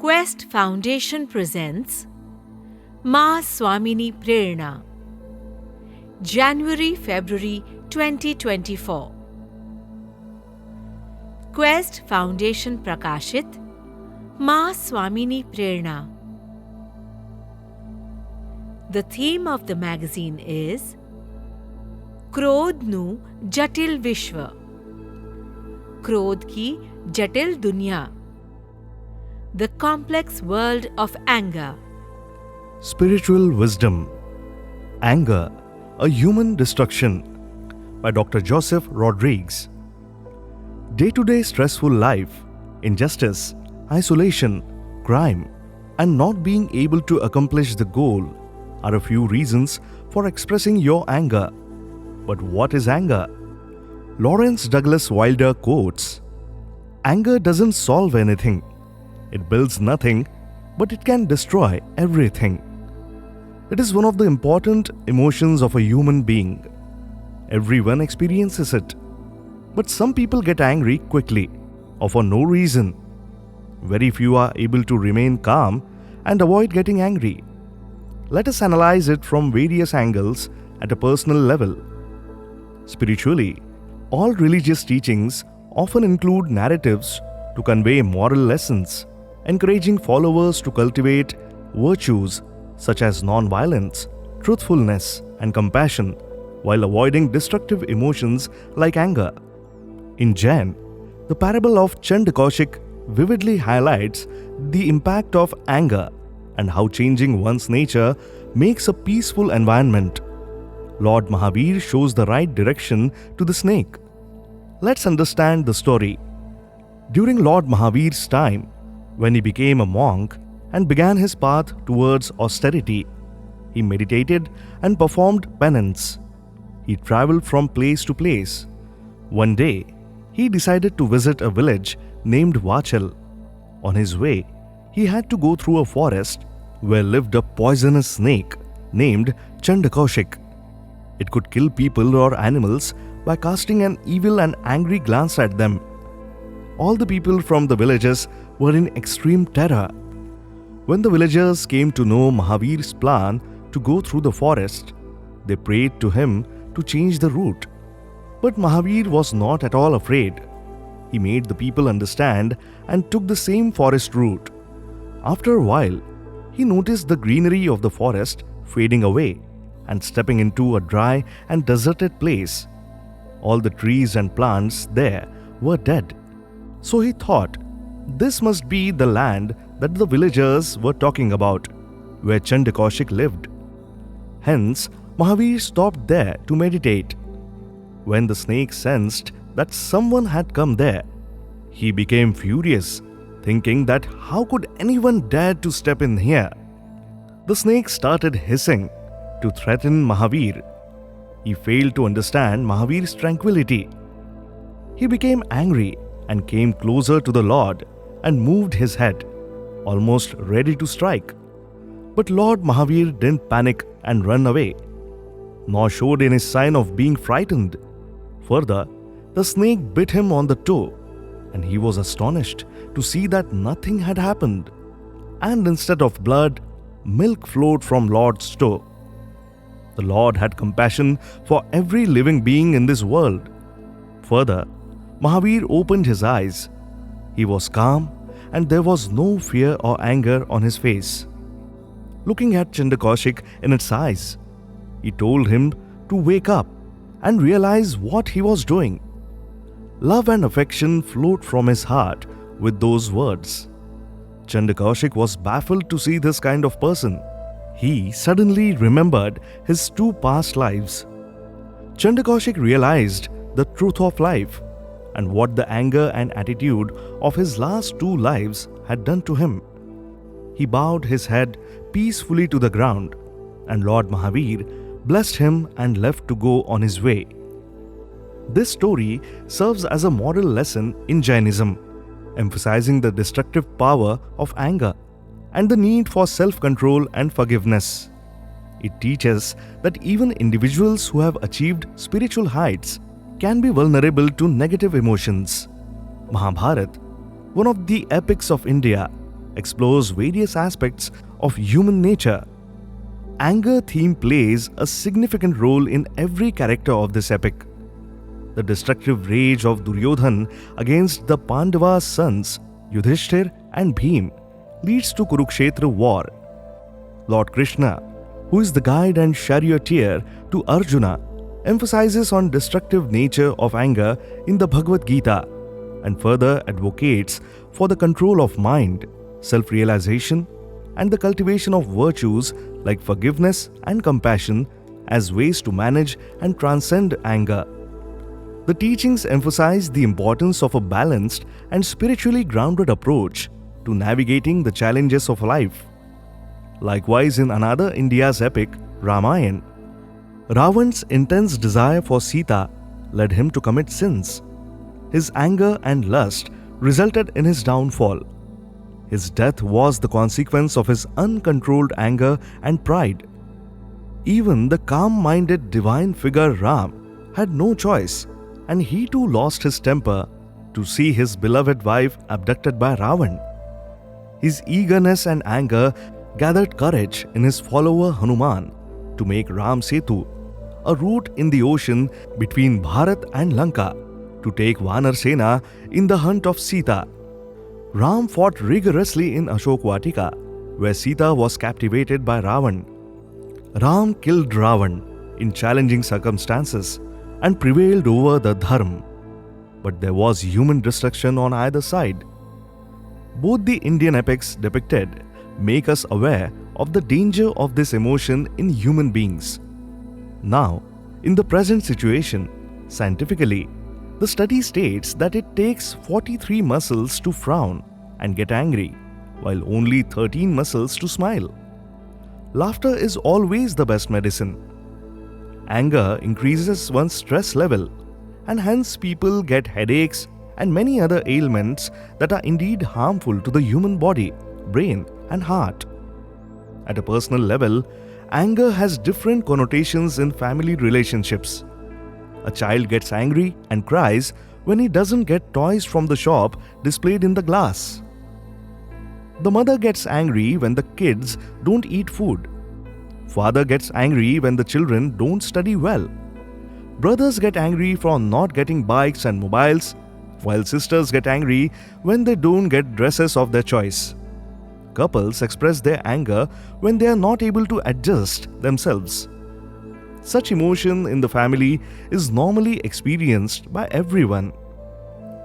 Quest Foundation presents Ma Swamini Prerna, January-February 2024. Quest Foundation Prakashit Ma Swamini Prerna. The theme of the magazine is क्रोध नु जटिल विश्व, क्रोध की जटिल दुनिया, the complex world of anger. Spiritual Wisdom, Anger, a Human Destruction by Dr. Joseph Rodrigues. Day-to-day stressful life, injustice, isolation, crime, and not being able to accomplish the goal are a few reasons for expressing your anger. But what is anger? Lawrence Douglas Wilder quotes, "Anger doesn't solve anything. It builds nothing, but it can destroy everything." It is one of the important emotions of a human being. Everyone experiences it. But some people get angry quickly or for no reason. Very few are able to remain calm and avoid getting angry. Let us analyze it from various angles at a personal level. Spiritually, all religious teachings often include narratives to convey moral lessons, encouraging followers to cultivate virtues such as non-violence, truthfulness, and compassion, while avoiding destructive emotions like anger. In Jain, the parable of Chandakaushik vividly highlights the impact of anger and how changing one's nature makes a peaceful environment. Lord Mahavir shows the right direction to the snake. Let's understand the story. During Lord Mahavir's time, when he became a monk and began his path towards austerity, he meditated and performed penance. He traveled from place to place. One day, he decided to visit a village named Vachal. On his way, he had to go through a forest where lived a poisonous snake named Chandakaushik. It could kill people or animals by casting an evil and angry glance at them. All the people from the villages were in extreme terror. When the villagers came to know Mahavir's plan to go through the forest, they prayed to him to change the route. But Mahavir was not at all afraid. He made the people understand and took the same forest route. After a while, he noticed the greenery of the forest fading away and stepping into a dry and deserted place. All the trees and plants there were dead. So he thought, this must be the land that the villagers were talking about, where Chandakaushik lived. Hence, Mahavir stopped there to meditate. When the snake sensed that someone had come there, he became furious, thinking that how could anyone dare to step in here? The snake started hissing to threaten Mahavir. He failed to understand Mahavir's tranquility. He became angry and came closer to the Lord and moved his head, almost ready to strike. But Lord Mahavir didn't panic and run away, nor showed any sign of being frightened. Further, the snake bit him on the toe, and he was astonished to see that nothing had happened. And instead of blood, milk flowed from Lord's toe. The Lord had compassion for every living being in this world. Further, Mahavir opened his eyes. He was calm and there was no fear or anger on his face. Looking at Chandakaushik in its eyes, he told him to wake up and realize what he was doing. Love and affection flowed from his heart with those words. Chandakaushik was baffled to see this kind of person. He suddenly remembered his two past lives. Chandakaushik realized the truth of life and what the anger and attitude of his last two lives had done to him. He bowed his head peacefully to the ground, and Lord Mahavir blessed him and left to go on his way. This story serves as a moral lesson in Jainism, emphasizing the destructive power of anger and the need for self-control and forgiveness. It teaches that even individuals who have achieved spiritual heights can be vulnerable to negative emotions. Mahabharata, one of the epics of India, explores various aspects of human nature. Anger theme plays a significant role in every character of this epic. The destructive rage of Duryodhan against the Pandavas' sons Yudhishthir and Bhim leads to Kurukshetra war. Lord Krishna, who is the guide and charioteer to Arjuna, emphasizes on destructive nature of anger in the Bhagavad Gita and further advocates for the control of mind, self-realization, and the cultivation of virtues like forgiveness and compassion as ways to manage and transcend anger. The teachings emphasize the importance of a balanced and spiritually grounded approach to navigating the challenges of life. Likewise, in another India's epic, Ramayana, Ravan's intense desire for Sita led him to commit sins. His anger and lust resulted in his downfall. His death was the consequence of his uncontrolled anger and pride. Even the calm-minded divine figure Ram had no choice, and he too lost his temper to see his beloved wife abducted by Ravan. His eagerness and anger gathered courage in his follower Hanuman to make Ram Setu, a route in the ocean between Bharat and Lanka, to take Vanar Sena in the hunt of Sita. Ram fought rigorously in Ashok Vatika, where Sita was captivated by Ravan. Ram killed Ravan in challenging circumstances and prevailed over the Dharma. But there was human destruction on either side. Both the Indian epics depicted make us aware of the danger of this emotion in human beings. Now, in the present situation, scientifically, the study states that it takes 43 muscles to frown and get angry, while only 13 muscles to smile. Laughter is always the best medicine. Anger increases one's stress level, and hence people get headaches and many other ailments that are indeed harmful to the human body, brain, and heart. At a personal level, anger has different connotations in family relationships. A child gets angry and cries when he doesn't get toys from the shop displayed in the glass. The mother gets angry when the kids don't eat food. Father gets angry when the children don't study well. Brothers get angry for not getting bikes and mobiles, while sisters get angry when they don't get dresses of their choice. Couples express their anger when they are not able to adjust themselves. Such emotion in the family is normally experienced by everyone.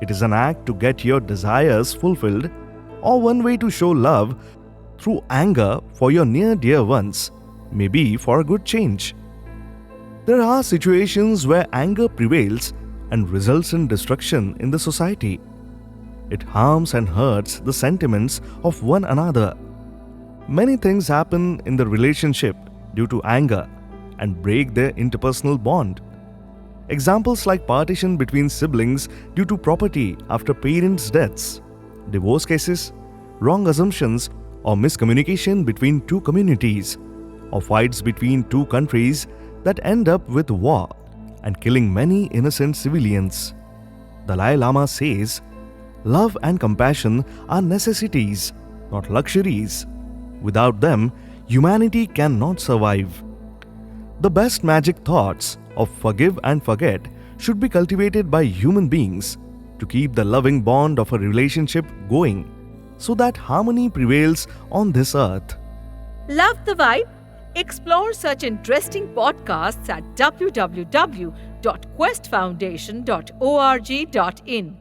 It is an act to get your desires fulfilled, or one way to show love through anger for your near dear ones, maybe for a good change. There are situations where anger prevails and results in destruction in the society. It harms and hurts the sentiments of one another. Many things happen in the relationship due to anger and break their interpersonal bond. Examples like partition between siblings due to property after parents' deaths, divorce cases, wrong assumptions or miscommunication between two communities, or fights between two countries that end up with war and killing many innocent civilians. Dalai Lama says, "Love and compassion are necessities, not luxuries. Without them, humanity cannot survive." The best magic thoughts of forgive and forget should be cultivated by human beings to keep the loving bond of a relationship going, so that harmony prevails on this earth. Love the vibe? Explore such interesting podcasts at www.questfoundation.org.in.